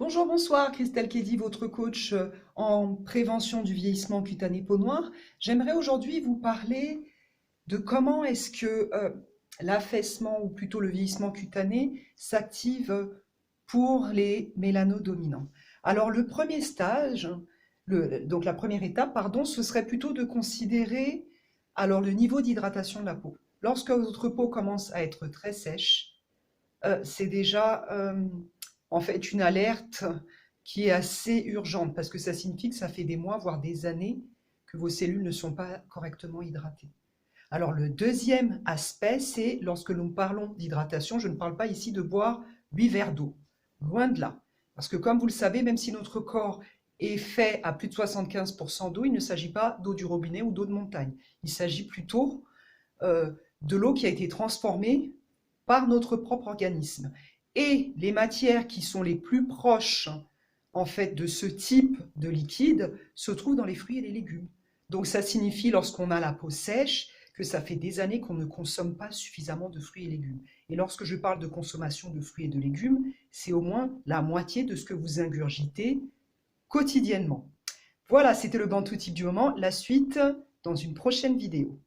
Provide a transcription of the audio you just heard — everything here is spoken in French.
Bonjour, bonsoir, Christelle Kedi, votre coach en prévention du vieillissement cutané peau noire. J'aimerais aujourd'hui vous parler de comment est-ce que l'affaissement ou plutôt le vieillissement cutané s'active pour les mélanodominants. Alors le premier stage, donc la première étape, pardon, ce serait plutôt de considérer alors le niveau d'hydratation de la peau. Lorsque votre peau commence à être très sèche, c'est déjà en fait une alerte qui est assez urgente parce que ça signifie que ça fait des mois, voire des années que vos cellules ne sont pas correctement hydratées. Alors le deuxième aspect, c'est lorsque nous parlons d'hydratation, je ne parle pas ici de boire 8 verres d'eau, loin de là. Parce que comme vous le savez, même si notre corps est fait à plus de 75% d'eau, il ne s'agit pas d'eau du robinet ou d'eau de montagne. Il s'agit plutôt de l'eau qui a été transformée par notre propre organisme. Et les matières qui sont les plus proches en fait de ce type de liquide se trouvent dans les fruits et les légumes. Donc ça signifie lorsqu'on a la peau sèche que ça fait des années qu'on ne consomme pas suffisamment de fruits et légumes. Et lorsque je parle de consommation de fruits et de légumes, c'est au moins la moitié de ce que vous ingurgitez quotidiennement. Voilà, c'était le bantou type du moment. La suite dans une prochaine vidéo.